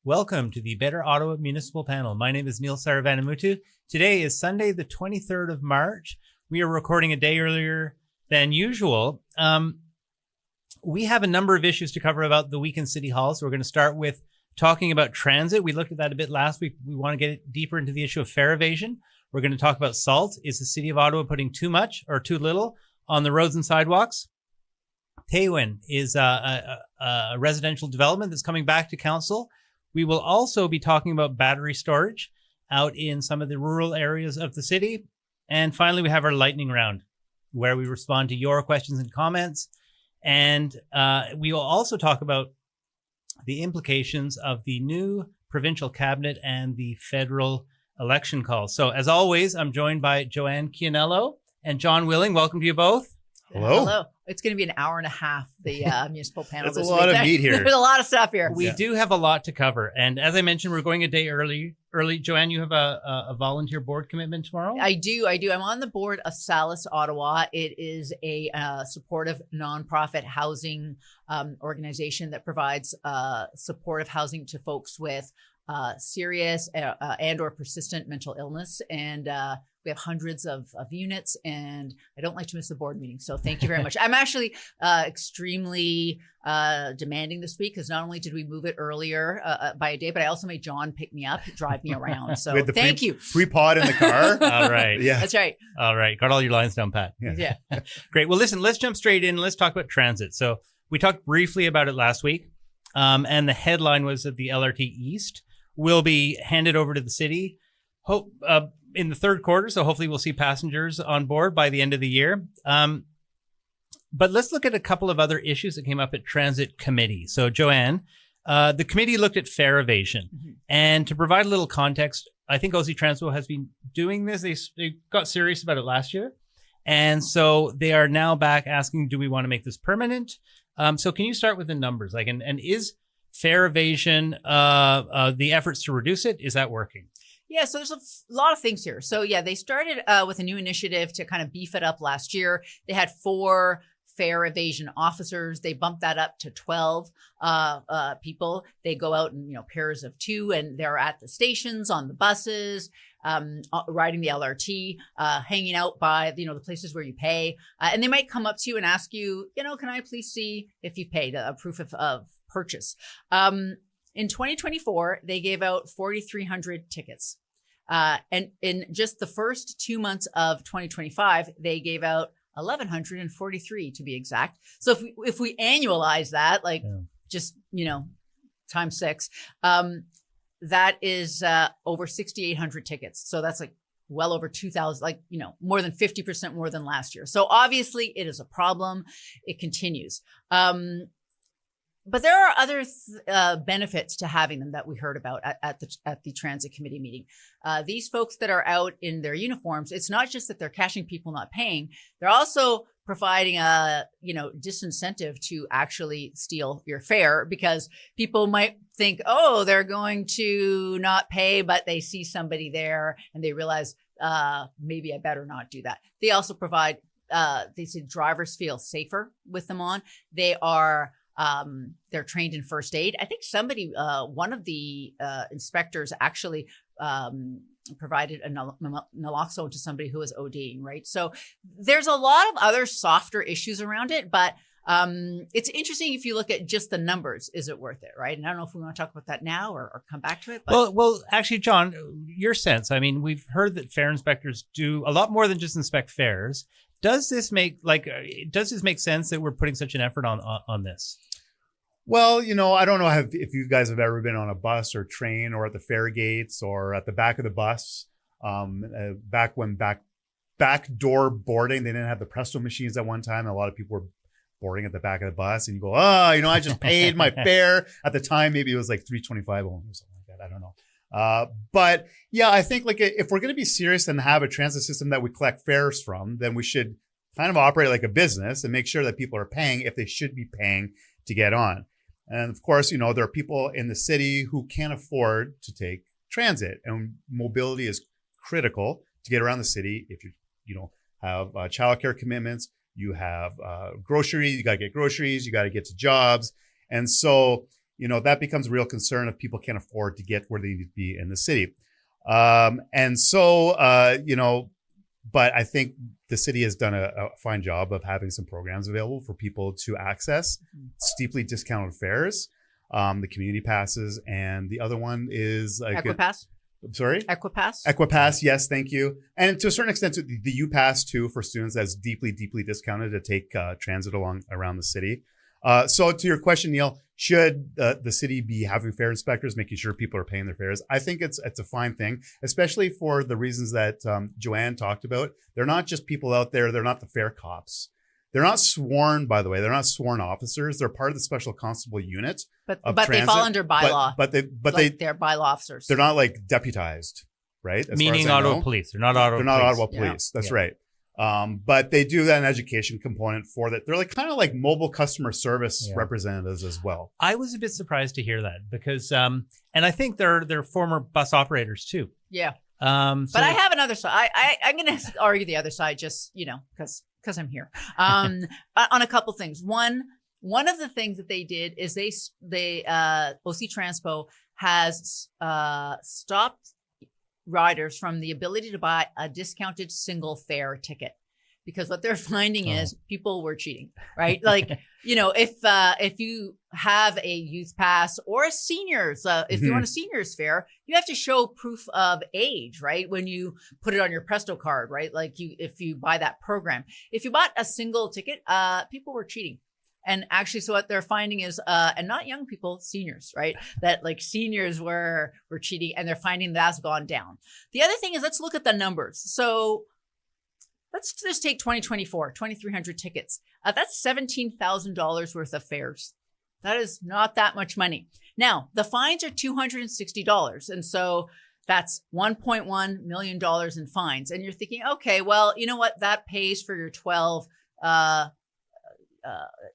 Welcome to the Better Ottawa Municipal Panel. My name is Neil Saravanamutu. Today is Sunday, the 23rd of March. We are recording a day earlier than usual. We have a number of issues to cover about the week in City Hall. So we're going to start with talking about transit. We looked at that a bit last week. We want to get deeper into the issue of fare evasion. We're going to talk about salt. Is the City of Ottawa putting too much or too little on the roads and sidewalks? Tewin is a residential development that's coming back to council. We will also be talking about battery storage out in some of the rural areas of the city. And finally, we have our lightning round where we respond to your questions and comments. And we will also talk about the implications of the new provincial cabinet and the federal election call. So as always, I'm joined by Joanne Chianello and John Willing. Welcome to you both. Hello. It's going to be an hour and a half, the municipal panel. That's a lot of meat here. There's a lot of stuff here. We do have a lot to cover. And as I mentioned, we're going a day early. Joanne, you have a volunteer board commitment tomorrow? I do. I'm on the board of Salus Ottawa. It is a supportive nonprofit housing organization that provides supportive housing to folks with serious and or persistent mental illness. And we have hundreds of units, and I don't like to miss the board meeting. So thank you very much. I'm actually extremely demanding this week because not only did we move it earlier by a day, but I also made John pick me up, drive me around. So thank you. Free pod in the car. All right. Yeah. That's right. All right. Got all your lines down, Pat. Yeah. Great. Well, listen, let's jump straight in. Let's talk about transit. So we talked briefly about it last week. And the headline was that the LRT East will be handed over to the city in the third quarter. So hopefully we'll see passengers on board by the end of the year. But let's look at a couple of other issues that came up at Transit Committee. So Joanne, the committee looked at fare evasion. Mm-hmm. And to provide a little context, I think OC Transpo has been doing this. They got serious about it last year. And so they are now back asking, do we want to make this permanent? So can you start with the numbers? And is fare evasion, the efforts to reduce it, is that working? Yeah, so there's a lot of things here. So yeah, they started with a new initiative to kind of beef it up last year. They had 4 fare evasion officers. They bumped that up to 12 people. They go out in pairs of 2, and they're at the stations, on the buses, riding the LRT, hanging out by the places where you pay, and they might come up to you and ask you, can I please see if you paid a proof of purchase. In 2024, they gave out 4,300 tickets. And in just the first 2 months of 2025, they gave out 1,143 to be exact. So if we annualize that, times 6, that is over 6,800 tickets. So that's well over 2,000, more than 50% more than last year. So obviously it is a problem. It continues. But there are other benefits to having them that we heard about at the Transit Committee meeting. These folks that are out in their uniforms, it's not just that they're catching people not paying, they're also providing a disincentive to actually steal your fare, because people might think, oh, they're going to not pay, but they see somebody there and they realize maybe I better not do that. They also provide, they say drivers feel safer with them on. They are they're trained in first aid. I think one of the inspectors actually provided a naloxone to somebody who was ODing, right? So there's a lot of other softer issues around it, but it's interesting if you look at just the numbers, is it worth it, right? And I don't know if we want to talk about that now or come back to it. But. Well, actually, John, your sense, we've heard that fare inspectors do a lot more than just inspect fares. Does this make sense that we're putting such an effort on this? Well, I don't know if you guys have ever been on a bus or train or at the fare gates or at the back of the bus. Back when back door boarding, they didn't have the Presto machines at one time. A lot of people were boarding at the back of the bus, and you go, I just paid my fare at the time. Maybe it was like $3.25 or something like that. I don't know. But yeah, I think if we're going to be serious and have a transit system that we collect fares from, then we should kind of operate like a business and make sure that people are paying if they should be paying to get on. And of course, there are people in the city who can't afford to take transit, and mobility is critical to get around the city. If you have childcare commitments, you have groceries, you got to get groceries, you got to get to jobs. And so that becomes a real concern if people can't afford to get where they need to be in the city. But I think the city has done a fine job of having some programs available for people to access steeply discounted fares, the community passes, and the other one is like Equipass. Sorry? Equipass. Yes, thank you. And to a certain extent, the U-Pass too for students that's deeply, deeply discounted to take transit around the city. So to your question, Neil, should the city be having fare inspectors, making sure people are paying their fares? I think it's a fine thing, especially for the reasons that Joanne talked about. They're not just people out there. They're not the fare cops. They're not sworn, by the way. They're not sworn officers. They're part of the special constable unit. But they fall under bylaw. But they're bylaw officers. They're not like deputized, right? Meaning Ottawa police. They're not Ottawa police. That's right. But they do an education component for that. They're kind of like mobile customer service representatives as well. I was a bit surprised to hear that because, and I think they're former bus operators too. Yeah. But I have another side. I'm going to argue the other side just, because I'm here, on a couple things. One of the things that they did is they OC Transpo has stopped riders from the ability to buy a discounted single fare ticket, because what they're finding is people were cheating, right? If you have a youth pass or a seniors, if you want a seniors fare, you have to show proof of age, right? When you put it on your Presto card, right? If you buy that program, if you bought a single ticket, people were cheating. And actually, so what they're finding is, and not young people, seniors, right? That seniors were cheating, and they're finding that's gone down. The other thing is, let's look at the numbers. So let's just take 2024, 2,300 tickets. That's $17,000 worth of fares. That is not that much money. Now, the fines are $260. And so that's $1.1 million in fines. And you're thinking, okay, well, you know what? That pays for your 12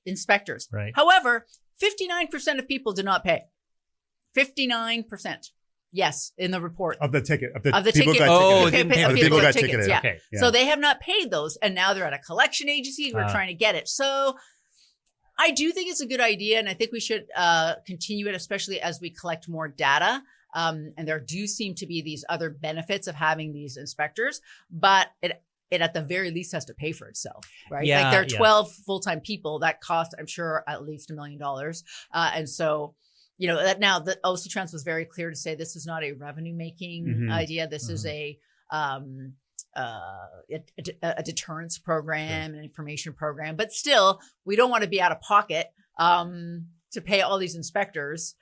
inspectors. Right. However, 59% of people did not pay. 59%. Yes, in the report. Of the ticket. Of the ticket. People got ticketed. Yeah. Okay. Yeah. So they have not paid those. And now they're at a collection agency. We're trying to get it. So I do think it's a good idea. And I think we should continue it, especially as we collect more data. And there do seem to be these other benefits of having these inspectors. But it at the very least has to pay for itself, right? Yeah, there are 12 full-time people that cost, I'm sure, at least $1 million. And so, now the OC Trans was very clear to say this is not a revenue-making idea. This is a deterrence program, an information program. But still, we don't want to be out of pocket to pay all these inspectors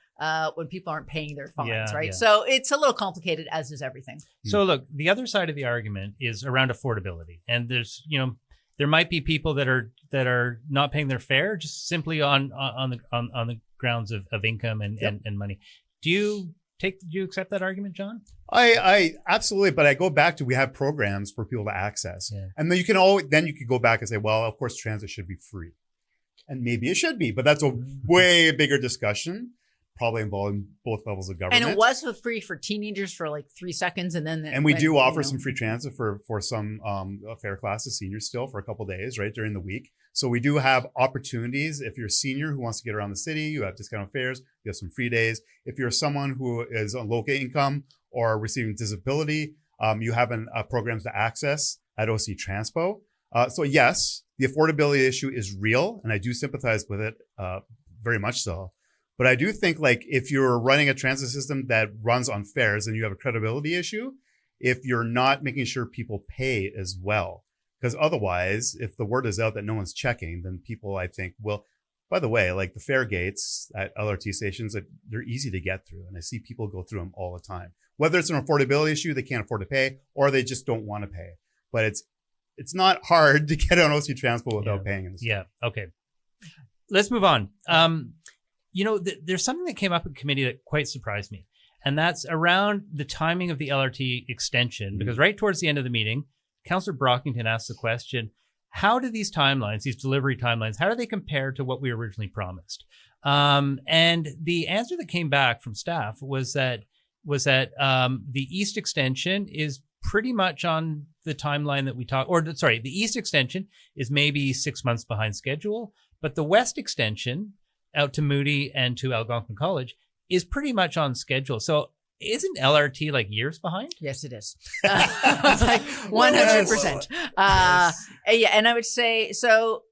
when people aren't paying their fines, right? Yeah. So it's a little complicated, as is everything. So look, the other side of the argument is around affordability, and there's, there might be people that are not paying their fare just simply on the grounds of income and money. Do you accept that argument, John? I absolutely, but I go back to, we have programs for people to access, and then you could go back and say, well, of course, transit should be free, and maybe it should be, but that's a way bigger discussion, probably involving both levels of government. And it was free for teenagers for 3 seconds, and we do offer some free transit for some fare classes, seniors still, for a couple of days, right, during the week. So we do have opportunities. If you're a senior who wants to get around the city, you have discounted fares, you have some free days. If you're someone who is on low income or receiving disability, you have programs to access at OC Transpo. So yes, the affordability issue is real, and I do sympathize with it very much so. But I do think, if you're running a transit system that runs on fares and you have a credibility issue, if you're not making sure people pay as well, because otherwise, if the word is out that no one's checking, then people, I think, will. By the way, the fare gates at LRT stations, they're easy to get through, and I see people go through them all the time. Whether it's an affordability issue, they can't afford to pay, or they just don't want to pay. But it's not hard to get on OC Transpo without paying in the Yeah. Okay. Let's move on. There's something that came up in committee that quite surprised me, and that's around the timing of the LRT extension, because right towards the end of the meeting, Councillor Brockington asked the question, how do these timelines, these delivery timelines, how do they compare to what we originally promised? And the answer that came back from staff was that the east extension is pretty much on the timeline that we talked, the east extension is maybe 6 months behind schedule, but the west extension, out to Moody and to Algonquin College is pretty much on schedule. So isn't LRT like years behind? Yes, it is. It's like 100%. Yeah, and I would say, so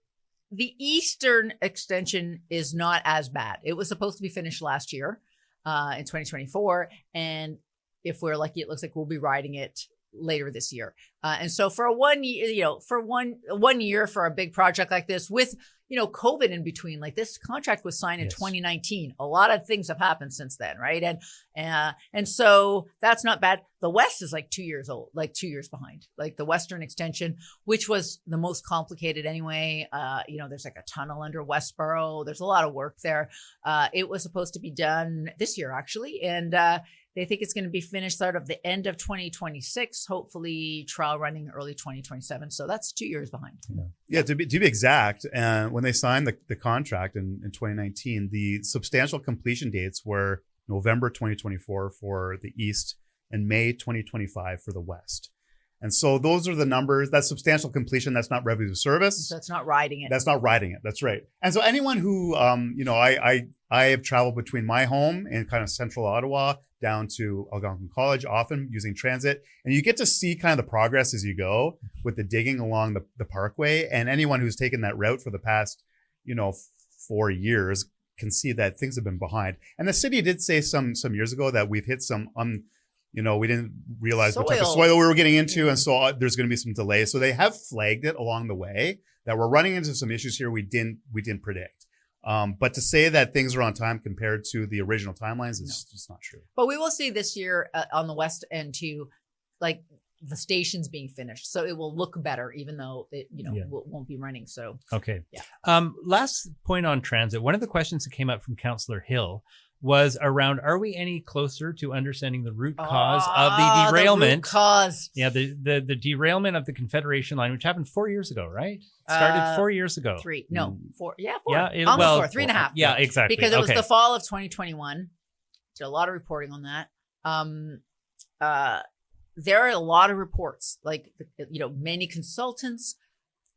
the eastern extension is not as bad. It was supposed to be finished last year in 2024. And if we're lucky, it looks like we'll be riding it later this year. And so for one year for a big project like this with, COVID in between, like this contract was signed in 2019. A lot of things have happened since then. Right. And so that's not bad. The West is like 2 years old, like 2 years behind, like the Western extension, which was the most complicated anyway. There's like a tunnel under Westboro. There's a lot of work there. It was supposed to be done this year actually. And, they think it's going to be finished sort of the end of 2026, hopefully trial running early 2027. So that's 2 years behind. Yeah, to be exact, when they signed the contract in 2019, the substantial completion dates were November 2024 for the East and May 2025 for the West. And so those are the numbers. That's substantial completion. That's not revenue service. So it's not riding it. That's not riding it. That's right. And so anyone who, I have traveled between my home in kind of central Ottawa down to Algonquin College, often using transit, and you get to see kind of the progress as you go with the digging along the parkway. And anyone who's taken that route for the past, 4 years can see that things have been behind. And the city did say some years ago that we've hit some we didn't realize what type of soil we were getting into. And so there's going to be some delays. So they have flagged it along the way that we're running into some issues here we didn't predict. But to say that things are on time compared to the original timelines is just not true. But we will see this year on the West end too, like the stations being finished. So it will look better, even though it, won't be running. So, okay. Yeah. Last point on transit. One of the questions that came up from Councillor Hill was around, are we any closer to understanding the root cause of the derailment? The root cause. Yeah, the derailment of the Confederation line, which happened 4 years ago, right? Started 4 years ago. 3. No, 4. Yeah, 4. Yeah, almost 4. 3.5. Yeah, exactly. Because it was the fall of 2021. Did a lot of reporting on that. There are a lot of reports, like, many consultants,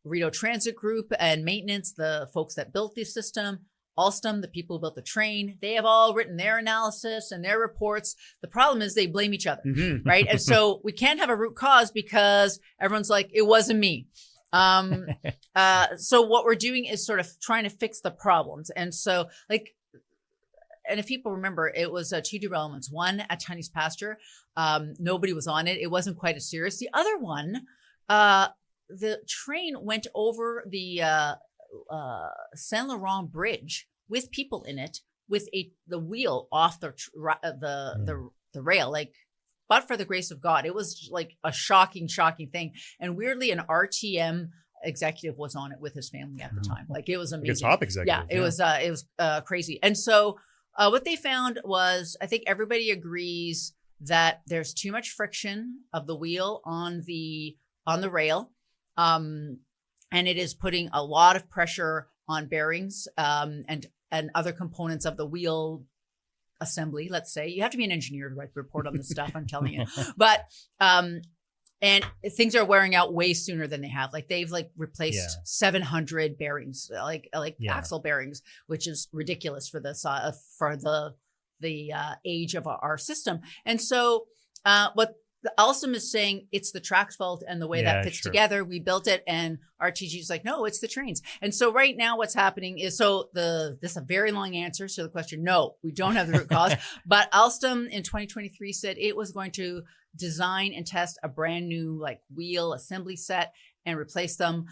Rideau Transit Group and maintenance, the folks that built the system, Alstom, the people who built the train, they have all written their analysis and their reports. The problem is they blame each other, right? And so we can't have a root cause because everyone's like, it wasn't me. So what we're doing is sort of trying to fix the problems. And so and if people remember, it was 2 derailments. One at Chinese Pasture. Nobody was on it. It wasn't quite as serious. The other one, the train went over the Saint Laurent Bridge with people in it, with the wheel off the rail, but for the grace of God. It was like a shocking thing. And weirdly, an RTM executive was on it with his family at the time. Like, it was amazing. Like a top executive. Yeah, it was crazy. And so what they found was, I think everybody agrees that there's too much friction of the wheel on the rail. And it is putting a lot of pressure on bearings and other components of the wheel assembly, let's say. You have to be an engineer to write the report on this stuff, I'm telling you. But and things are wearing out way sooner than they have. Like, they've replaced 700 bearings, axle bearings, which is ridiculous for the age of our system. And so what the Alstom is saying, it's the track's fault and the way that fits together. We built it, and RTG is like, no, it's the trains. And so right now what's happening is, this is a very long answer to the question. No, we don't have the root cause. But Alstom in 2023 said it was going to design and test a brand new wheel assembly set and replace them.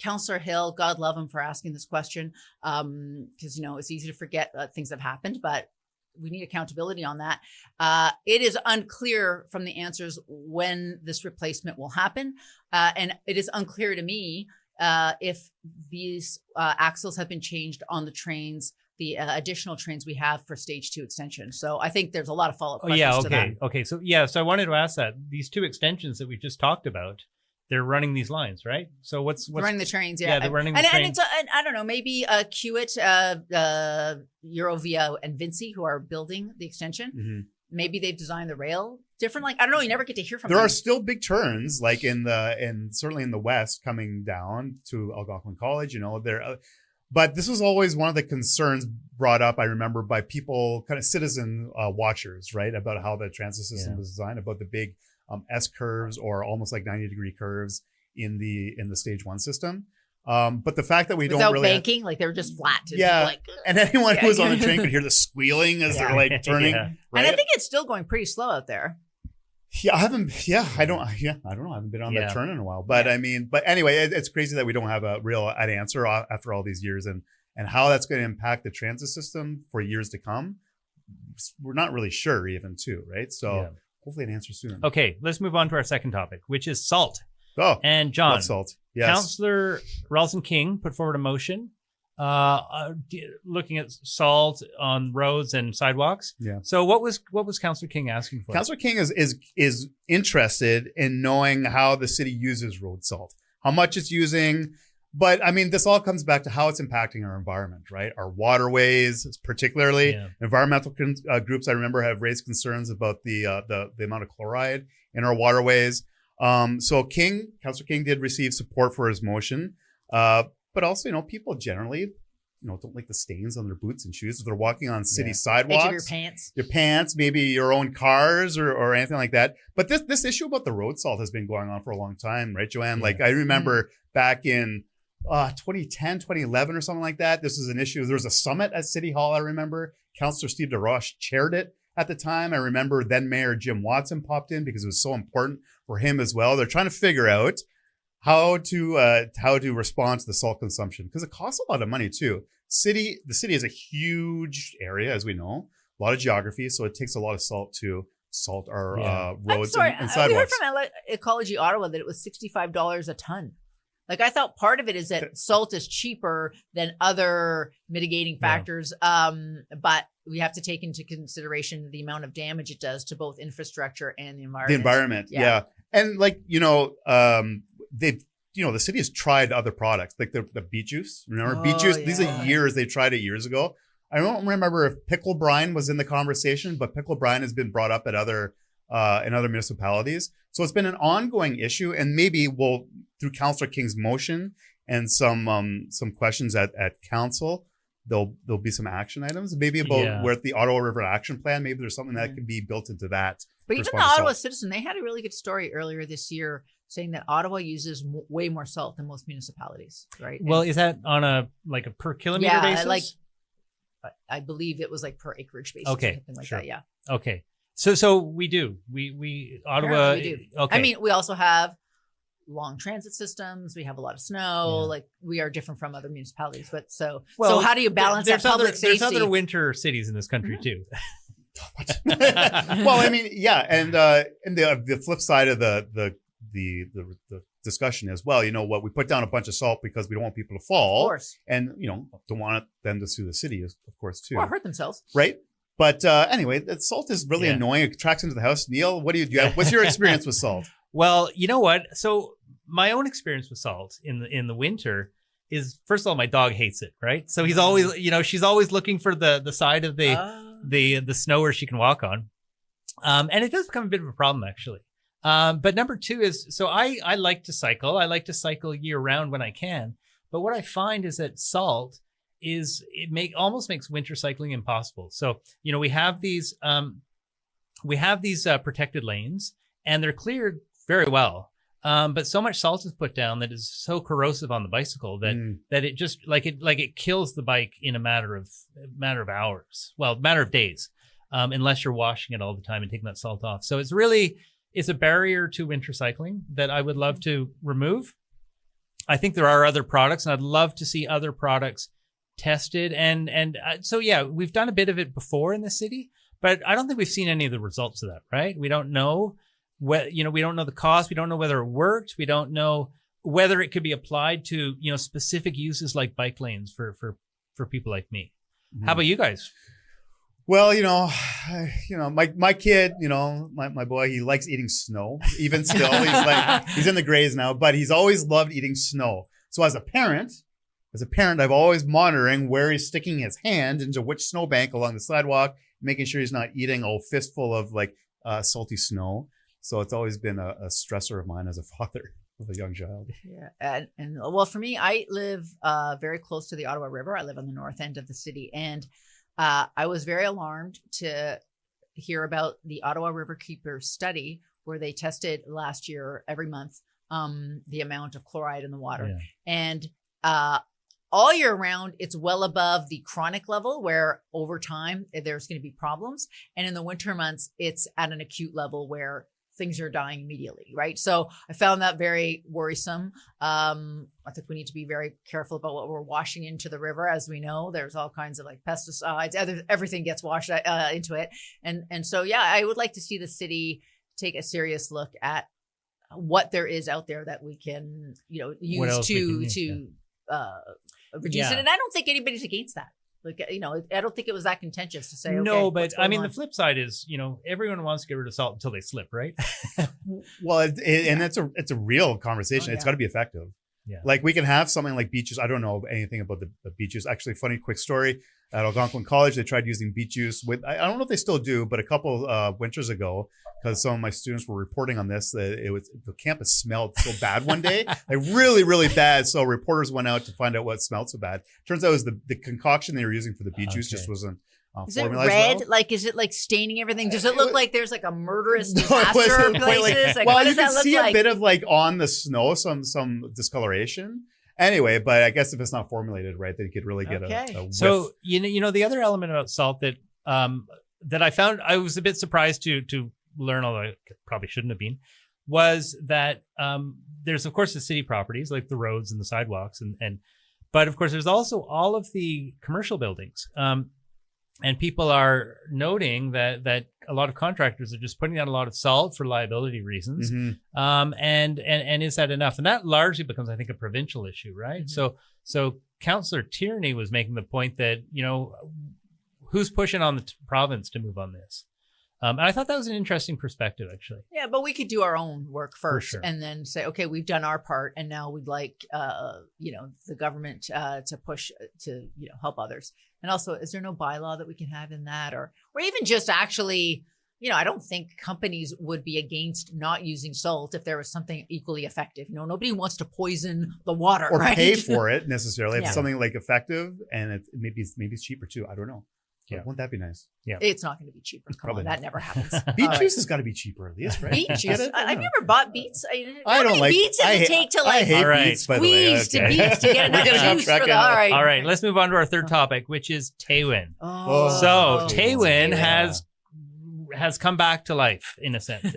Councillor Hill, God love him for asking this question, because it's easy to forget things have happened, but we need accountability on that. It is unclear from the answers when this replacement will happen. And it is unclear to me if these axles have been changed on the trains, the additional trains we have for stage 2 extension. So I think there's a lot of follow-up questions to that. Okay. So I wanted to ask that. These 2 extensions that we just talked about, they're running these lines, right? So what's running the trains? Yeah, they're running the trains. And I don't know, maybe Kiewit, Eurovia, and Vinci, who are building the extension. Mm-hmm. Maybe they've designed the rail different. I don't know. You never get to hear from them. There are still big turns, certainly in the West, coming down to Algonquin College. But this was always one of the concerns brought up, I remember, by people, kind of citizen watchers, right, about how the transit system was designed, about the big S curves or almost like 90-degree curves in the stage 1 system. But the fact that we Without don't really banking, like they were just flat. Yeah, Like, and anyone who was on the train could hear the squealing as they're like turning. Yeah. Right? And I think it's still going pretty slow out there. Yeah, I don't know. I haven't been on that turn in a while. But I mean, but anyway, it's crazy that we don't have an answer after all these years, and how that's going to impact the transit system for years to come. We're not really sure even too, right? So hopefully an answer soon. Okay, let's move on to our second topic, which is salt. Oh, And Jon, what salt? Yes. Councillor Ralston King put forward a motion looking at salt on roads and sidewalks. Yeah. So what was Councillor King asking for? Councillor King is interested in knowing how the city uses road salt, how much it's using. But I mean, this all comes back to how it's impacting our environment, right? Our waterways, particularly environmental groups. I remember have raised concerns about the amount of chloride in our waterways. So Councillor King did receive support for his motion. But also, people generally, don't like the stains on their boots and shoes if they're walking on city sidewalks. Edge of your pants, maybe your own cars or anything like that. But this issue about the road salt has been going on for a long time, right, Joanne? Yeah. Like I remember back in 2010, 2011 or something like that. This was an issue. There was a summit at City Hall, I remember. Councillor Steve DeRoche chaired it at the time. I remember then Mayor Jim Watson popped in because it was so important for him as well. They're trying to figure out how to respond to the salt consumption, because it costs a lot of money too. The city is a huge area, as we know, a lot of geography, so it takes a lot of salt to salt our roads and sidewalks. We heard from Ecology Ottawa that it was $65 a ton. Like I thought part of it is that salt is cheaper than other mitigating factors, but we have to take into consideration the amount of damage it does to both infrastructure and the environment. The environment, yeah. And the city has tried other products like the beet juice. Remember beet juice? These are years they tried it years ago. I don't remember if pickle brine was in the conversation, but pickle brine has been brought up at other in other municipalities. So it's been an ongoing issue, and maybe we'll, through Councillor King's motion and some questions at council, there'll be some action items, maybe about where the Ottawa River Action Plan. Maybe there's something that could be built into that. But even the Ottawa Citizen, they had a really good story earlier this year saying that Ottawa uses way more salt than most municipalities, right? Well, is that on a per kilometer basis? I believe it was like per acreage basis. Okay, or something like that. Yeah. Okay. So we do. We Ottawa. We do. Okay. I mean, we also have long transit systems. We have a lot of snow. Like we are different from other municipalities. But so how do you balance that public safety? There's other winter cities in this country too. Well, I mean, and the flip side of the discussion as well. What, we put down a bunch of salt because we don't want people to fall, of course, and don't want them to sue the city, of course, too, or hurt themselves, right? But anyway, that salt is really annoying. It tracks into the house. Neil, what do you have? What's your experience with salt? Well, you know what? So my own experience with salt in the winter is, first of all, my dog hates it, right? So he's always, she's always looking for the side of the snow where she can walk on. And it does become a bit of a problem, actually. But number two is, so I like to cycle. I like to cycle year round when I can. But what I find is that salt almost makes winter cycling impossible. So, we have these protected lanes, and they're cleared very well. But so much salt is put down that is so corrosive on the bicycle that it just it kills the bike in a matter of hours. Well, matter of days, unless you're washing it all the time and taking that salt off. So it's a barrier to winter cycling that I would love to remove. I think there are other products, and I'd love to see other products tested. So we've done a bit of it before in the city, but I don't think we've seen any of the results of that, right? We don't know we don't know the cost. We don't know whether it worked. We don't know whether it could be applied to, specific uses like bike lanes for people like me. Mm-hmm. How about you guys? Well, my kid, my boy, he likes eating snow. Even still, he's in the grays now, but he's always loved eating snow. So as a parent, I've always monitoring where he's sticking his hand into which snowbank along the sidewalk, making sure he's not eating a fistful of salty snow. So it's always been a stressor of mine as a father. with a young child. Yeah, and well, for me, I live very close to the Ottawa River. I live on the north end of the city, and I was very alarmed to hear about the Ottawa River Keepers study where they tested last year every month the amount of chloride in the water, and all year round, it's well above the chronic level where over time there's going to be problems. And in the winter months, it's at an acute level where things are dying immediately, right? So I found that very worrisome. I think we need to be very careful about what we're washing into the river. As we know, there's all kinds of like pesticides, everything gets washed into it. And so, yeah, I would like to see the city take a serious look at what there is out there that we can, use to reduce it. And I don't think anybody's against that. Like, I don't think it was that contentious to say, okay, no, but I mean, on? the flip side is, everyone wants to get rid of salt until they slip, right? Well, and it's a real conversation. It's got to be effective. Yeah. Like we can have something like beet juice. I don't know anything about the beet juice. Actually, funny quick story. At Algonquin College, they tried using beet juice with, I don't know if they still do, but a couple winters ago, because some of my students were reporting on this, that the campus smelled so bad one day, like really, really bad. So reporters went out to find out what smelled so bad. Turns out it was the concoction they were using for the beet juice just wasn't is it formalized red? well. Like, is it like staining everything? Does it look like there's like a murderous disaster in places? Like, well, what you does that can look see like? a bit of like on the snow, some discoloration. Anyway, but I guess if it's not formulated right, then you could really get a whiff. So the other element about salt that that I found, I was a bit surprised to learn, although I probably shouldn't have been, was that there's of course the city properties like the roads and the sidewalks, but of course there's also all of the commercial buildings. And people are noting that a lot of contractors are just putting down a lot of salt for liability reasons. Mm-hmm. And is that enough? And that largely becomes, I think, a provincial issue, right? Mm-hmm. So Councillor Tierney was making the point that, who's pushing on the province to move on this? And I thought that was an interesting perspective, actually. Yeah, but we could do our own work first, sure. and then say, okay, we've done our part, and now we'd like, the government to push to, help others. And also, is there no bylaw that we can have in that, or even just actually, I don't think companies would be against not using salt if there was something equally effective. Nobody wants to poison the water or right? pay for it necessarily. If it's something like effective and maybe it's cheaper too. I don't know. Yeah. Wouldn't that be nice? Yeah. It's not going to be cheaper. Come on, that never happens. Beet juice has got to be cheaper at least, right? Beet juice. I've never bought beets. I don't like beets. Does it take to like beets, squeeze to beets to get enough juice for the? All right. Let's move on to our third topic, which is Tewin. Tewin has come back to life in a sense.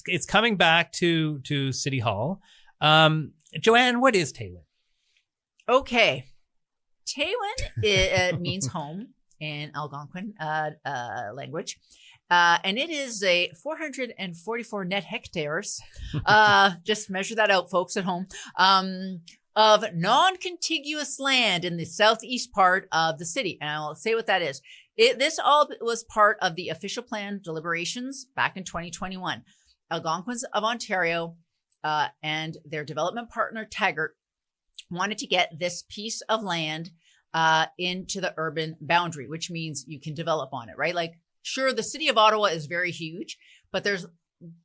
It's coming back to City Hall. Joanne, what is Tewin? Okay, Tewin means home in Algonquin language. And it is a 444 net hectares. Just measure that out, folks at home. Of non-contiguous land in the southeast part of the city. And I'll say what that is. This all was part of the official plan deliberations back in 2021. Algonquins of Ontario and their development partner, Taggart, wanted to get this piece of land into the urban boundary, which means you can develop on it, right? Like, sure, the city of Ottawa is very huge, but there's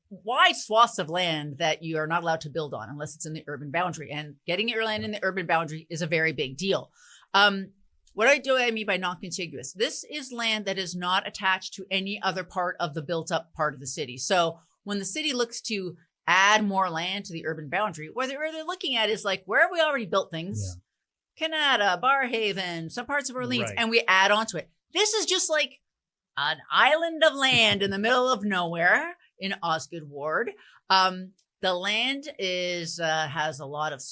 wide swaths of land that you are not allowed to build on unless it's in the urban boundary. And getting your land in the urban boundary is a very big deal. What do I mean by non-contiguous? This is land that is not attached to any other part of the built-up part of the city. So when the city looks to add more land to the urban boundary, what they're looking at is like, where have we already built things? Yeah. Canada, Barrhaven, some parts of Orleans, right. And we add on to it. This is just like an island of land in the middle of nowhere in Osgood Ward. The land has a lot of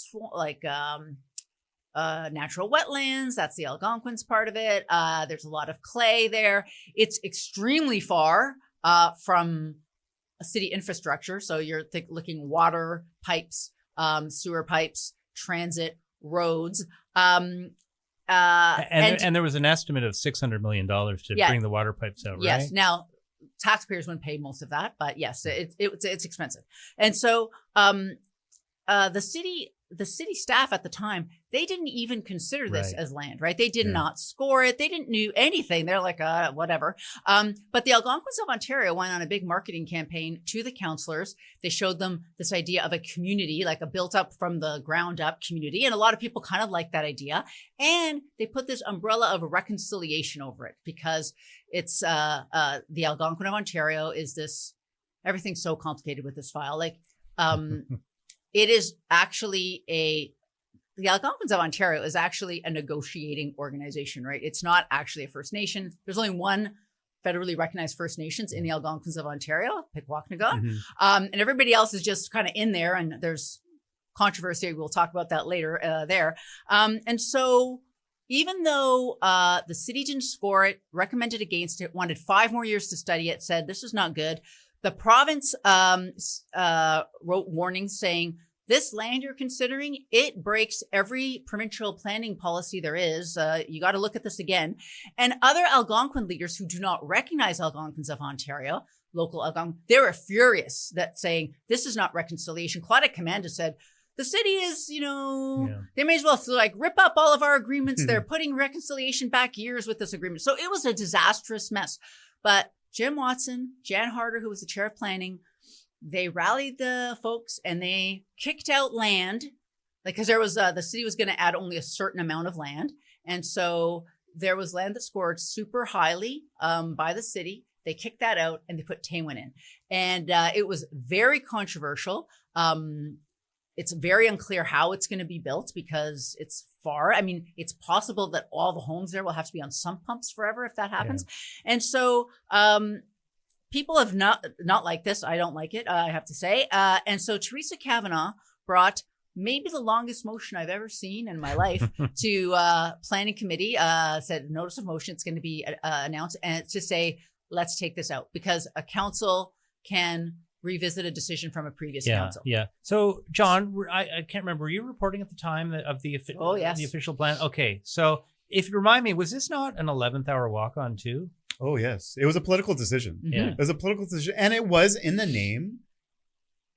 natural wetlands. That's the Algonquins part of it. There's a lot of clay there. It's extremely far from a city infrastructure. So you're looking water pipes, sewer pipes, transit, roads. And there was an estimate of $600 million to bring the water pipes out, right? Yes. Now, taxpayers wouldn't pay most of that, but yes, it's expensive. And so the city the city staff at the time, they didn't even consider this Right. as land, right? They did Yeah. not score it. They didn't know anything. They're like, whatever. But the Algonquins of Ontario went on a big marketing campaign to the councillors. They showed them this idea of a community, like a built up from the ground up community. And a lot of people kind of like that idea. And they put this umbrella of reconciliation over it because it's the Algonquin of Ontario is this, everything's so complicated with this file. Like, it is actually the Algonquins of Ontario is actually a negotiating organization, right? It's not actually a First Nation. There's only one federally recognized First Nations in the Algonquins of Ontario, Pikwakanagan. And everybody else is just kind of in there, and there's controversy. We'll talk about that later there. And so even though the city didn't score it, recommended against it, wanted 5 more years to study it, said this is not good, the province wrote warnings saying, this land you're considering, it breaks every provincial planning policy there is. You got to look at this again. And other Algonquin leaders who do not recognize Algonquins of Ontario, local Algonquin, they were furious that saying, this is not reconciliation. Claudette Commanda said, the city is, they may as well like rip up all of our agreements. They're putting reconciliation back years with this agreement. So it was a disastrous mess. But Jim Watson, Jan Harder, who was the chair of planning, they rallied the folks and they kicked out land, like, because there was the city was going to add only a certain amount of land. And so there was land that scored super highly by the city. They kicked that out and they put Tewin in. And it was very controversial. It's very unclear how it's going to be built because it's far. I mean, it's possible that all the homes there will have to be on sump pumps forever if that happens. Yeah. And so people have not liked this. I don't like it, I have to say. And so Teresa Kavanagh brought maybe the longest motion I've ever seen in my life to planning committee, said notice of motion, it's going to be announced, and it's to say, let's take this out because a council can revisit a decision from a previous council. Yeah. So, John, I can't remember. Were you reporting at the time of the official plan? Okay. So, if you remind me, was this not an 11th hour walk on too? Oh, yes. It was a political decision. Yeah. It was a political decision. And it was in the name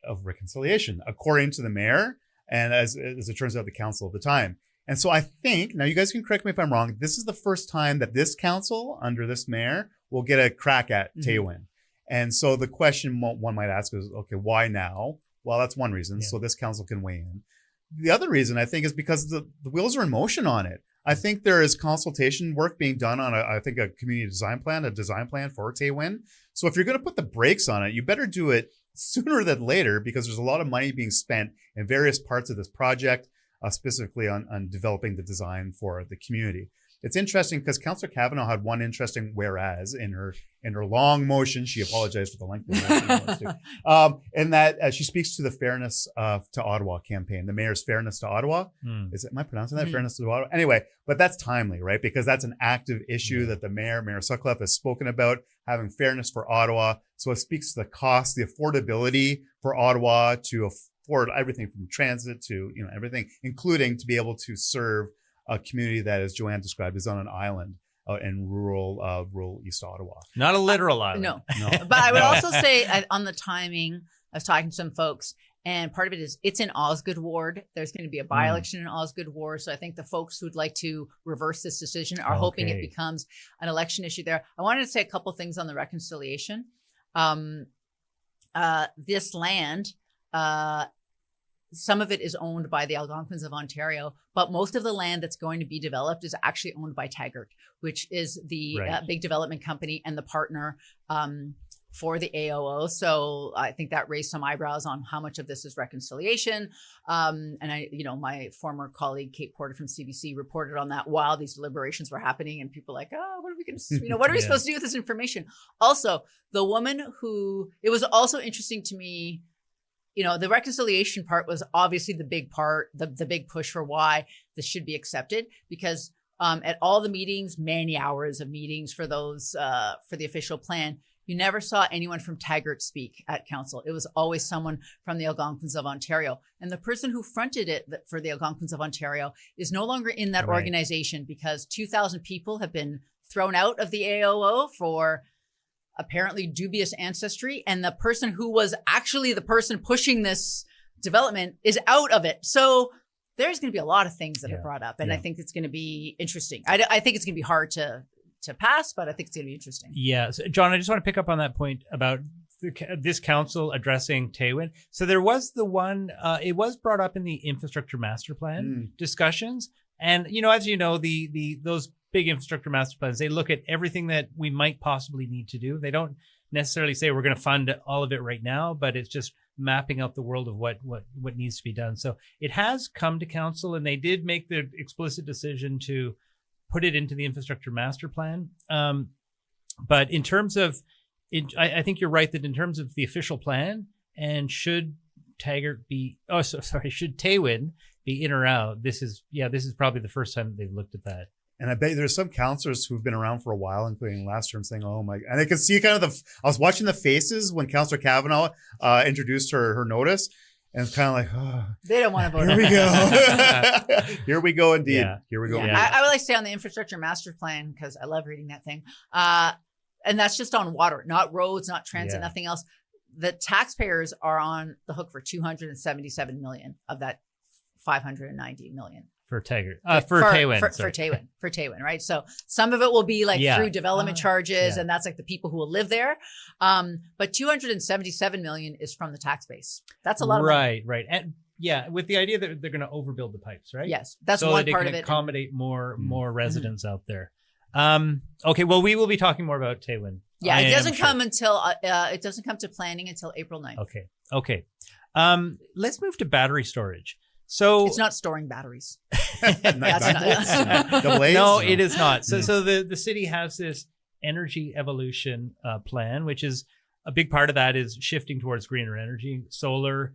of reconciliation, according to the mayor. And as it turns out, the council at the time. And so I think, now you guys can correct me if I'm wrong, this is the first time that this council under this mayor will get a crack at Tewin. And so the question one might ask is, okay, why now? Well, that's one reason. So this council can weigh in. The other reason I think is because the wheels are in motion on it. I think there is consultation work being done on a community design plan, a design plan for Tewin. So if you're going to put the brakes on it, you better do it sooner than later because there's a lot of money being spent in various parts of this project, specifically on developing the design for the community. It's interesting because Councillor Kavanagh had one interesting whereas in her long motion. She apologized for the length of the motion. In that she speaks to the Fairness to Ottawa campaign, the mayor's Fairness to Ottawa. Am I pronouncing that? Fairness to Ottawa? Anyway, but that's timely, right? Because that's an active issue that the Mayor Sutcliffe, has spoken about, having fairness for Ottawa. So it speaks to the cost, the affordability for Ottawa to afford everything from transit to everything, including to be able to serve a community that, as Joanne described, is on an island in rural East Ottawa. Not a literal island. No. But I would also say on the timing, I was talking to some folks, and part of it is it's in Osgood Ward. There's going to be a by-election in Osgood Ward. So I think the folks who'd like to reverse this decision are hoping it becomes an election issue there. I wanted to say a couple things on the reconciliation. This land, some of it is owned by the Algonquins of Ontario, but most of the land that's going to be developed is actually owned by Taggart, which is the big development company and the partner for the AOO. So I think that raised some eyebrows on how much of this is reconciliation. And my former colleague, Kate Porter from CBC, reported on that while these deliberations were happening, and people were like, oh, what are we going to, what are we supposed to do with this information? Also, the woman it was also interesting to me, the reconciliation part was obviously the big part, the big push for why this should be accepted, because at all the meetings, many hours of meetings for those, for the official plan, you never saw anyone from Taggart speak at council. It was always someone from the Algonquins of Ontario. And the person who fronted it for the Algonquins of Ontario is no longer in that organization because 2,000 people have been thrown out of the AOO for apparently dubious ancestry. And the person who was actually the person pushing this development is out of it. So there's going to be a lot of things that Yeah. are brought up, and Yeah. I think it's going to be interesting. I think it's going to be hard to pass, but I think it's going to be interesting. Yeah. So, John, I just want to pick up on that point about this council addressing Tewin. So there was the one, it was brought up in the infrastructure master plan discussions. And, as you know, those big infrastructure master plans, they look at everything that we might possibly need to do. They don't necessarily say we're going to fund all of it right now, but it's just mapping out the world of what needs to be done. So it has come to council, and they did make the explicit decision to put it into the infrastructure master plan. But in terms of, I think you're right that in terms of the official plan, and should Tewin be in or out, this is probably the first time that they've looked at that. And I bet there's some councillors who've been around for a while, including last term, saying, "Oh my!" And I could see kind of I was watching the faces when Councillor Kavanaugh introduced her notice, and it's kind of like, "Oh, They don't want to vote. here we go, here we go, indeed, Yeah. here we go." Yeah. indeed. I would like to say on the infrastructure master plan, because I love reading that thing. And that's just on water, not roads, not transit, Yeah. nothing else. The taxpayers are on the hook for 277 million of that 590 million. For Tewin. For Tewin, right? So some of it will be like Yeah. through development charges, yeah. and that's like the people who will live there. But 277 million is from the tax base. That's a lot of money. Right. And yeah, with the idea that they're going to overbuild the pipes, right? Yes, that's so one that part it of can it. accommodate more residents out there. Okay, well, we will be talking more about Tewin. Yeah, I it am doesn't sure. come until it doesn't come to planning until April 9th. Okay. Let's move to battery storage. So It's not storing batteries. Not backwards? Double A's? no, it is not. So the city has this energy evolution plan, which is a big part of that is shifting towards greener energy, solar,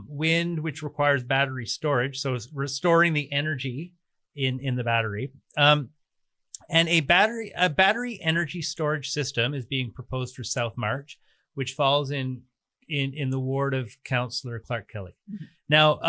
wind, which requires battery storage. So it's restoring the energy in the battery. And a battery energy storage system is being proposed for South March, which falls in the ward of Councillor Clark Kelly. Mm-hmm. Now,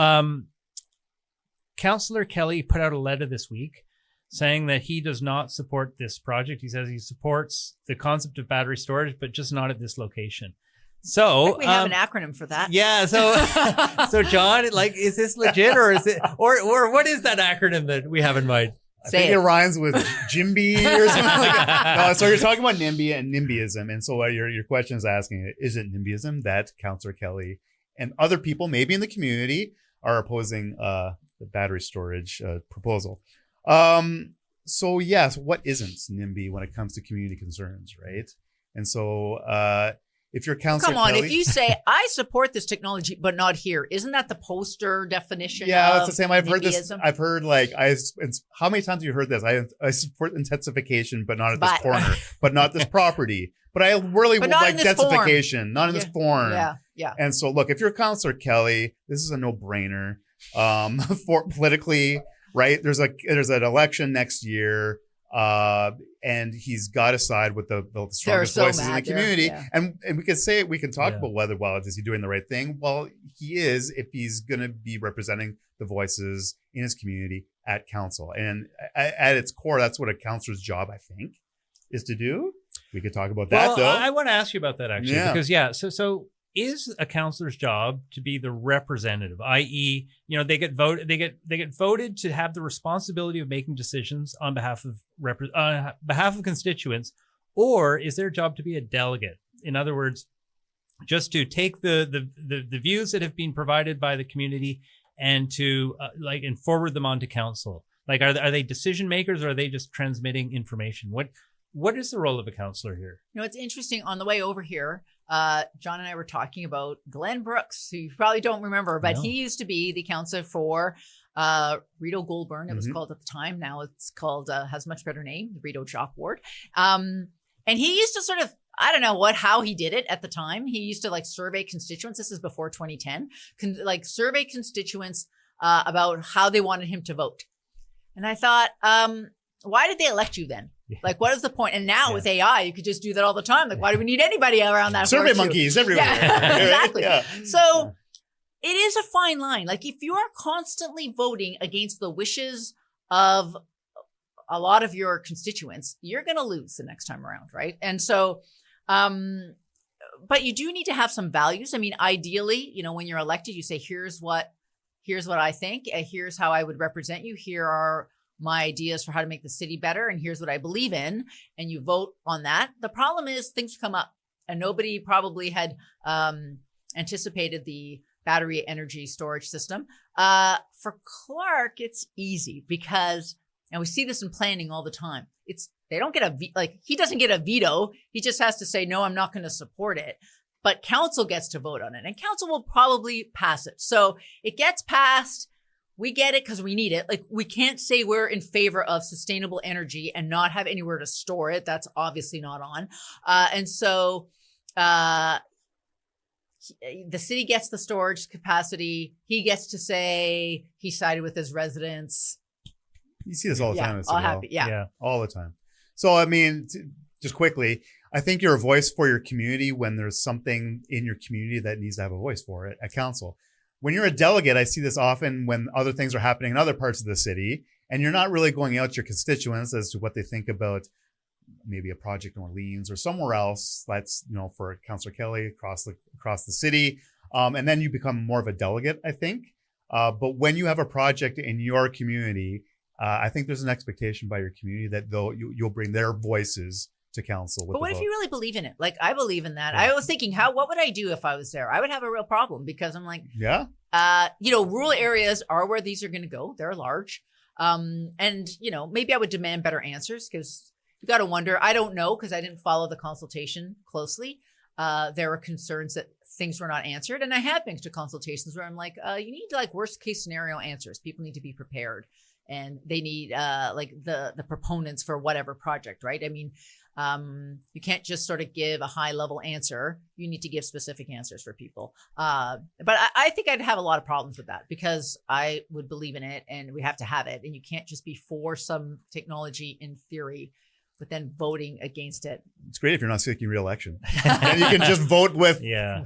Councillor Kelly put out a letter this week saying that he does not support this project. He says he supports the concept of battery storage, but just not at this location. So We have an acronym for that. yeah. So John, is this legit, or is it, or what is that acronym that we have in mind? I think it rhymes with Jimby or something like that. No, so you're talking about NIMBY and NIMBYism. And so what your question is asking, is it NIMBYism that Councillor Kelly and other people maybe in the community are opposing the battery storage proposal? So yes, what isn't NIMBY when it comes to community concerns, right? And so if you're Councillor Come on, Kelly, if you say I support this technology but not here, isn't that the poster definition? yeah, of it's the same. I've heard this. NIMBYism? I've heard how many times have you heard this? I support intensification, but not at this But- corner, but not this property. But I really But would not like in this form. densification, not in this form. Yeah. And so, look, if you're Councillor Kelly, this is a no-brainer. For politically, right? There's an election next year, and he's got to side with the strongest so voices in the mad there, community. yeah. And we can talk Yeah. about whether, is he doing the right thing? Well, he is, if he's going to be representing the voices in his community at council. And at its core, that's what a councillor's job, I think, is to do. We could talk about that, though. I want to ask you about that actually, Yeah. because so is a councillor's job to be the representative, i.e., they get voted to have the responsibility of making decisions on behalf of constituents, or is their job to be a delegate? In other words, just to take the views that have been provided by the community and to and forward them on to council. Are they decision makers, or are they just transmitting information? What is the role of a councillor here? It's interesting. On the way over here, John and I were talking about Glenn Brooks, who you probably don't remember, but No. he used to be the councillor for Rito Goulburn. It was called at the time. Now it's called, has a much better name, the Rito Jock Ward. And he used to sort of, I don't know how he did it at the time. He used to survey constituents. This is before 2010, survey constituents about how they wanted him to vote. And I thought, why did they elect you then? Yeah. What is the point? And now Yeah. with AI, you could just do that all the time. Why do we need anybody around that? Survey for you? monkeys everywhere. Yeah, exactly. Yeah. So it is a fine line. If you are constantly voting against the wishes of a lot of your constituents, you're going to lose the next time around, right? And so, but you do need to have some values. I mean, ideally, when you're elected, you say, here's what here's what I think. Here's how I would represent you. Here are my ideas for how to make the city better. And here's what I believe in. And you vote on that. The problem is things come up, and nobody probably had anticipated the battery energy storage system. For Clark, it's easy because, and we see this in planning all the time. They don't get he doesn't get a veto. He just has to say, no, I'm not going to support it. But council gets to vote on it, and council will probably pass it. So it gets passed. We get it because we need it. Like, we can't say we're in favor of sustainable energy and not have anywhere to store it. That's obviously not on. And so the city gets the storage capacity. He gets to say he sided with his residents. You see this all the time. All happy. Yeah. All the time. So, I mean, just quickly, I think you're a voice for your community when there's something in your community that needs to have a voice for it at council. When you're a delegate, I see this often when other things are happening in other parts of the city, and you're not really going out to your constituents as to what they think about maybe a project in Orleans or somewhere else. That's, for Councillor Kelly across the city. And then you become more of a delegate, I think. But when you have a project in your community, I think there's an expectation by your community that you'll bring their voices to council. But what if you really believe in it? Like, I believe in that. Yeah. I was thinking, what would I do if I was there? I would have a real problem because I'm like, rural areas are where these are going to go. They're large. And, maybe I would demand better answers because you got to wonder. I don't know because I didn't follow the consultation closely. There were concerns that things were not answered. And I have been to consultations where I'm like, you need worst case scenario answers. People need to be prepared. And they need the proponents for whatever project, right? I mean, you can't just sort of give a high level answer. You need to give specific answers for people. But I think I'd have a lot of problems with that because I would believe in it and we have to have it. And you can't just be for some technology in theory, but then voting against it. It's great if you're not seeking re-election. And you can just vote with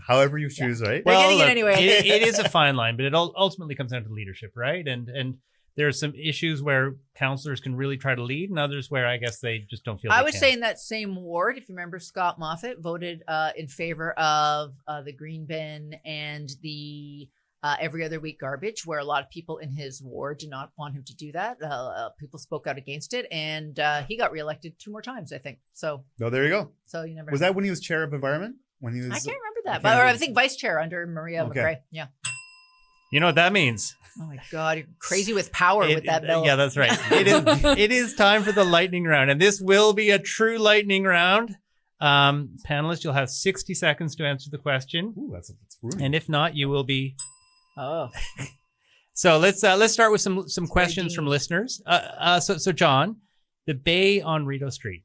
however you choose, right? Well, getting it anyway. It is a fine line, but it ultimately comes down to leadership, right? And there are some issues where councillors can really try to lead and others where I guess they just don't feel I would say in that same ward, if you remember, Scott Moffat voted in favor of the green bin and the every other week garbage, where a lot of people in his ward did not want him to do that. People spoke out against it, and he got reelected 2 more times, I think. So, there you go. So you never was that when he was chair of environment? When he was, I can't remember that, but I think vice chair under Maria McRae. Yeah. You know what that means? Oh my God, you're crazy with power with that bill. Yeah, that's right. It is time for the lightning round, and this will be a true lightning round. Panelists, you'll have 60 seconds to answer the question. Ooh, that's rude. And if not, you will be. Oh. So let's start with some questions from listeners. So John, the Bay on Rideau Street,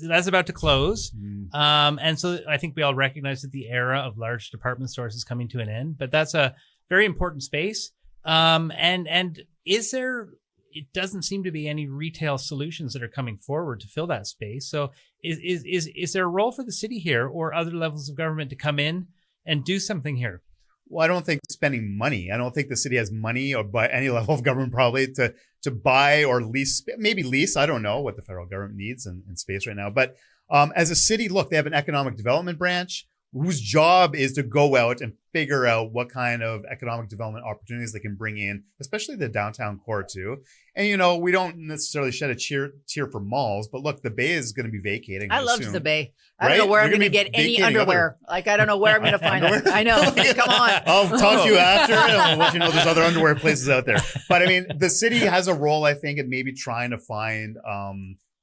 that's about to close. And so I think we all recognize that the era of large department stores is coming to an end, but that's a very important space. And is there, it doesn't seem to be any retail solutions that are coming forward to fill that space. So is there a role for the city here or other levels of government to come in and do something here? Well, I don't think spending money. I don't think the city has money or by any level of government probably to buy or lease, maybe lease. I don't know what the federal government needs in space right now. But as a city, look, they have an economic development branch whose job is to go out and figure out what kind of economic development opportunities they can bring in, especially the downtown core too. And, we don't necessarily shed a tear for malls, but look, the Bay is going to be vacating. I loved the Bay. I don't know where I'm going to get any underwear. I don't know where I'm going to find it. I know. Come on. I'll talk to you after and I'll let you know there's other underwear places out there. But I mean, the city has a role, I think, in maybe trying to find,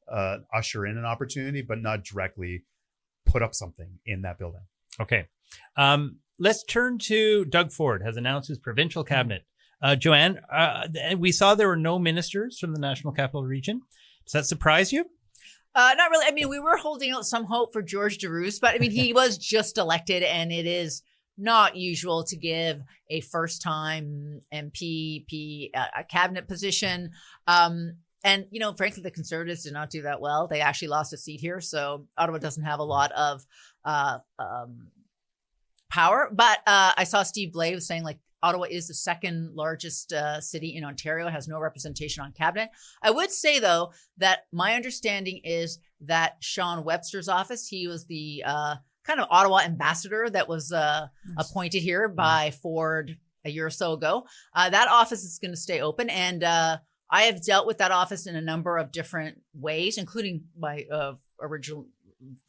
usher in an opportunity, but not directly put up something in that building. Okay. Let's turn to Doug Ford has announced his provincial cabinet. Joanne, we saw there were no ministers from the National Capital Region. Does that surprise you? Not really. I mean, we were holding out some hope for George DeRoos, but I mean, he was just elected and it is not usual to give a first-time MP a cabinet position. And, frankly, the Conservatives did not do that well. They actually lost a seat here. So Ottawa doesn't have a lot of power. But I saw Steve Blay was saying Ottawa is the second largest city in Ontario, has no representation on cabinet. I would say, though, that my understanding is that Sean Webster's office, he was the kind of Ottawa ambassador that was appointed here by Ford a year or so ago. That office is going to stay open, and I have dealt with that office in a number of different ways, including my original,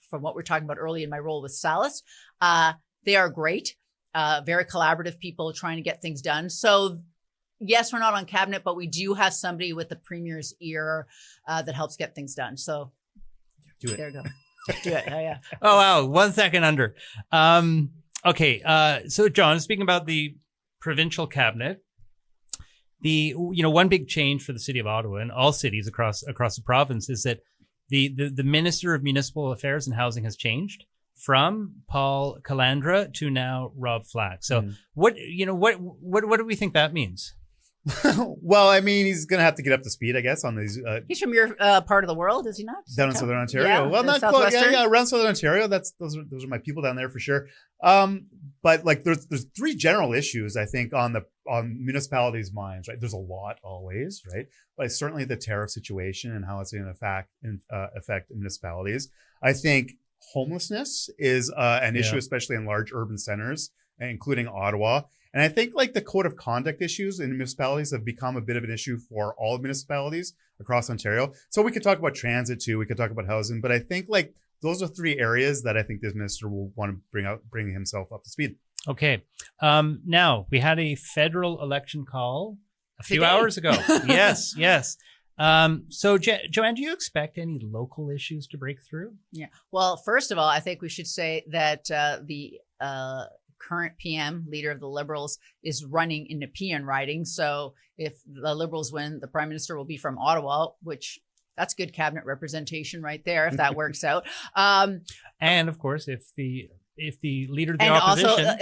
from what we're talking about early in my role with Salis. They are great, very collaborative people trying to get things done. So yes, we're not on cabinet, but we do have somebody with the premier's ear that helps get things done. So Do it. there you go. Do it. Oh, yeah. Oh, wow. 1 second under. Okay. So John, speaking about the provincial cabinet, one big change for the city of Ottawa and all cities across the province is that the Minister of Municipal Affairs and Housing has changed from Paul Calandra to now Rob Flack. So what do we think that means? Well, I mean, he's going to have to get up to speed, I guess, on these. He's from your part of the world, is he not? Down in Southern Ontario. Yeah, well, not quite. Southwestern? Yeah, around Southern Ontario. Those are my people down there for sure. But like, there's three general issues, I think, on municipalities' minds, right? There's a lot always, right? But certainly the tariff situation and how it's going to affect municipalities. I think homelessness is an issue, especially in large urban centers, including Ottawa. And I think like the code of conduct issues in municipalities have become a bit of an issue for all municipalities across Ontario. So we could talk about transit too. We could talk about housing, but I think like those are three areas that I think this minister will want to bring himself up to speed. Okay. Now we had a federal election call a few Today. hours ago. Yes. So Joanne, do you expect any local issues to break through? Yeah. Well, first of all, I think we should say that the current PM, leader of the Liberals, is running in the PN riding. So if the Liberals win, the Prime Minister will be from Ottawa, which that's good cabinet representation right there, if that works out. And of course, if the leader of the and opposition, also,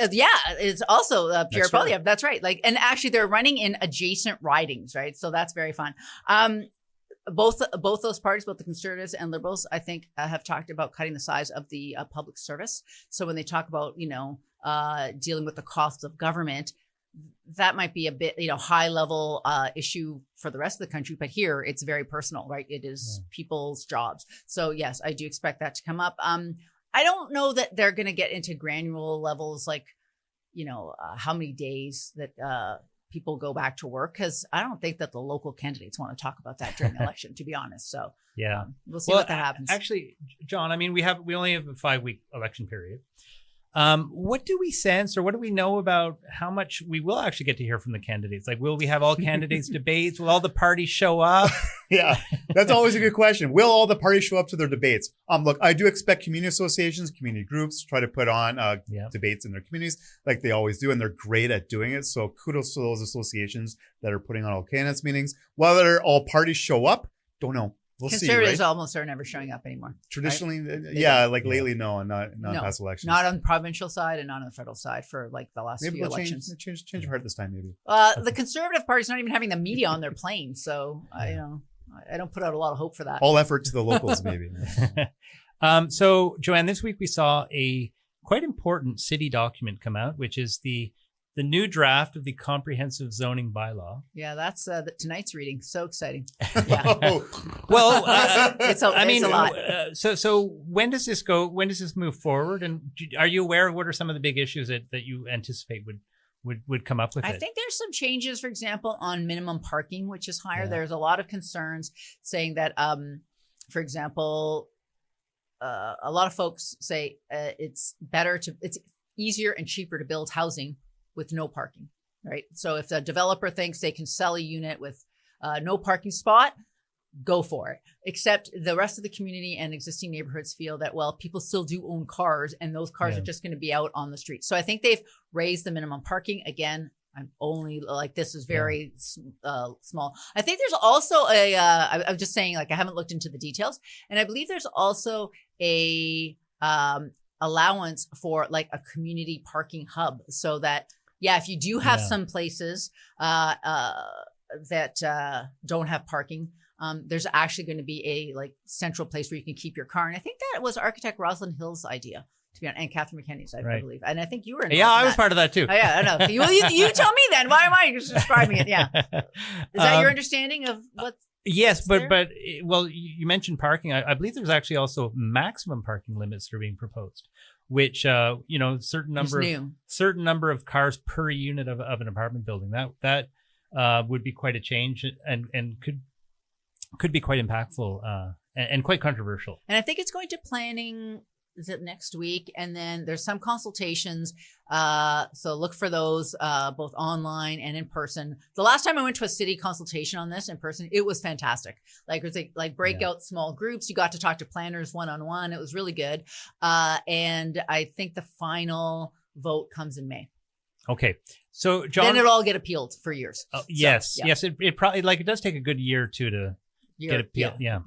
it's also Pierre That's right. Poilievre. That's right. Like, and actually, they're running in adjacent ridings, right? So that's very fun. Both those parties, both the Conservatives and Liberals, I think, have talked about cutting the size of the public service. So when they talk about, dealing with the cost of government, that might be a bit, high level issue for the rest of the country. But here, it's very personal, right? It is people's jobs. So yes, I do expect that to come up. I don't know that they're going to get into granular levels, like, how many days that people go back to work, because I don't think that the local candidates want to talk about that during the election, to be honest. So yeah, we'll see what that happens. Actually, John, I mean, we only have a 5-week election period. What do we sense, or what do we know about how much we will actually get to hear from the candidates? Like, will we have all candidates debates? Will all the parties show up? Yeah, that's always a good question. Will all the parties show up to their debates? Look, I do expect community associations, community groups try to put on debates in their communities like they always do, and they're great at doing it. So kudos to those associations that are putting on all candidates meetings. Whether all parties show up, don't know. We'll see, Conservatives right? almost are never showing up anymore. Traditionally, right? lately, no, and not past elections. Not on the provincial side and not on the federal side for like the last Maybe few they'll elections. change your heart this time, maybe. The Conservative Party's not even having the media on their plane, so I don't put out a lot of hope for that. All effort to the locals, maybe. So Joanne, this week we saw a quite important city document come out, which is the new draft of the comprehensive zoning bylaw. Yeah, that's tonight's reading. So exciting. Well, it's a lot. So when does this go? When does this move forward? And are you aware of what are some of the big issues that you anticipate would come up with I it? think there's some changes, for example, on minimum parking, which is higher. Yeah. There's a lot of concerns saying that, for example, a lot of folks say it's easier and cheaper to build housing with no parking, right? So if the developer thinks they can sell a unit with no parking spot, go for it. Except the rest of the community and existing neighborhoods feel that, well, people still do own cars and those cars are just going to be out on the street. So I think they've raised the minimum parking. Again, I'm only like, this is very small. I think there's also I'm just saying, like, I haven't looked into the details. And I believe there's also a allowance for like a community parking hub, so that, if you do have some places that don't have parking, there's actually going to be a like central place where you can keep your car. And I think that was architect Rosalind Hill's idea, to be honest, and Catherine McKenny's, I believe. And I think you were involved in I was that. part of that too. Oh, yeah, I know. You tell me then. Why am I just describing it? Yeah. Is that your understanding of what? Yes, but well, you mentioned parking. I believe there's actually also maximum parking limits that are being proposed, which certain It's number of cars per unit of an apartment building. That would be quite a change and could be quite impactful and quite controversial. And I think it's going to planning. Is it next week? And then there's some consultations. So look for those both online and in person. The last time I went to a city consultation on this in person, it was fantastic. Like it was like breakout small groups. You got to talk to planners one-on-one. It was really good. And I think the final vote comes in May. Okay. So John, then it'll all get appealed for years. Yes. It probably it does take a good year or two to get appealed. Yeah.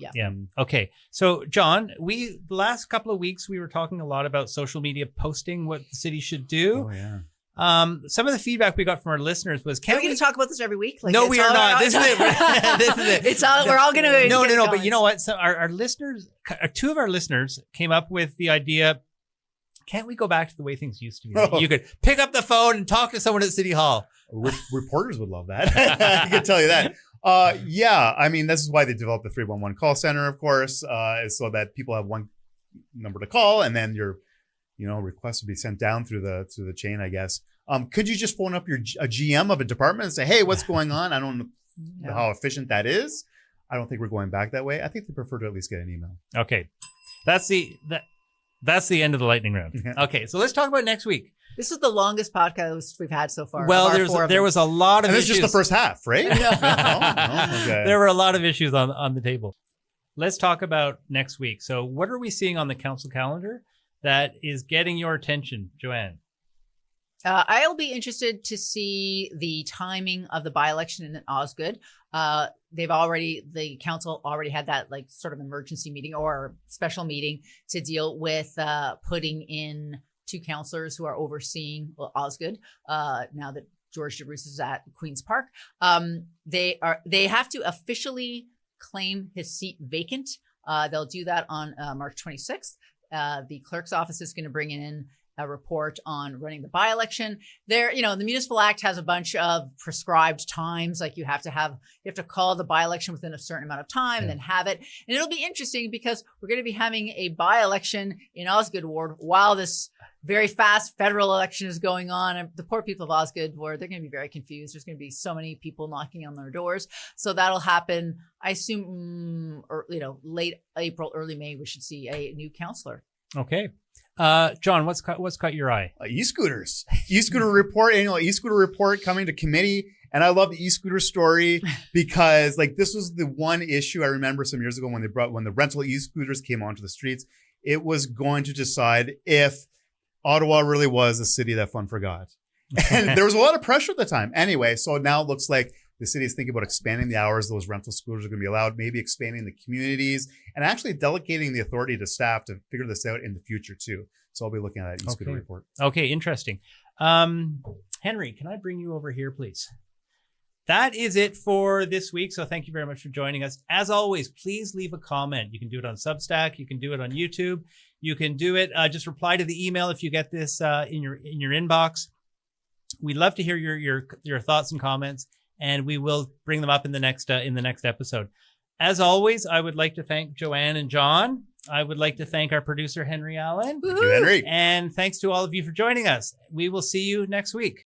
Okay. So John, the last couple of weeks we were talking a lot about social media posting, what the city should do. Oh yeah. Some of the feedback we got from our listeners was, are we going to talk about this every week? No, we are not. This is it. This is it. It's all, we're all going to. No. But you know what? So our listeners, two of our listeners came up with the idea. Can't we go back to the way things used to be? You could pick up the phone and talk to someone at City Hall. Reporters would love that. I can tell you that. I mean, this is why they developed the 311 call center, of course, is so that people have one number to call, and then your, request would be sent down through the chain, I guess. Could you just phone up a GM of a department and say, hey, what's going on? I don't know how efficient that is. I don't think we're going back that way. I think they prefer to at least get an email. Okay. That's the end of the lightning round. Okay. So let's talk about next week. This is the longest podcast we've had so far. Well, there was a lot of issues. This is just the first half, right? Okay. There were a lot of issues on the table. Let's talk about next week. So what are we seeing on the council calendar that is getting your attention, Joanne? I'll be interested to see the timing of the by-election in Osgood. The council already had that sort of emergency meeting or special meeting to deal with putting in 2 councillors who are overseeing Osgood now that George DeRusse is at Queen's Park. They have to officially claim his seat vacant. They'll do that on March 26th. The clerk's office is going to bring in a report on running the by-election. The Municipal Act has a bunch of prescribed times. Like you have to call the by-election within a certain amount of time and then have it. And it'll be interesting because we're going to be having a by-election in Osgood Ward while this very fast federal election is going on. And the poor people of Osgood Ward, they're going to be very confused. There's going to be so many people knocking on their doors. So that'll happen, I assume, late April, early May, we should see a new councillor. Okay. John, what's caught your eye? E-scooters. E-scooter report, annual e-scooter report coming to committee. And I love the e-scooter story because this was the one issue I remember some years ago when the rental e-scooters came onto the streets. It was going to decide if Ottawa really was a city that fun forgot. And there was a lot of pressure at the time. Anyway, so now it looks like the city is thinking about expanding the hours those rental scooters are going to be allowed, maybe expanding the communities, and actually delegating the authority to staff to figure this out in the future too. So I'll be looking at that e-scooter report. Okay, interesting. Henry, can I bring you over here, please? That is it for this week. So thank you very much for joining us. As always, please leave a comment. You can do it on Substack. You can do it on YouTube. You can do it. Just reply to the email if you get this in your inbox. We'd love to hear your thoughts and comments, and we will bring them up in the next episode. As always, I would like to thank Joanne and John. I would like to thank our producer, Henry Allen. Thank you, Henry. And thanks to all of you for joining us. We will see you next week.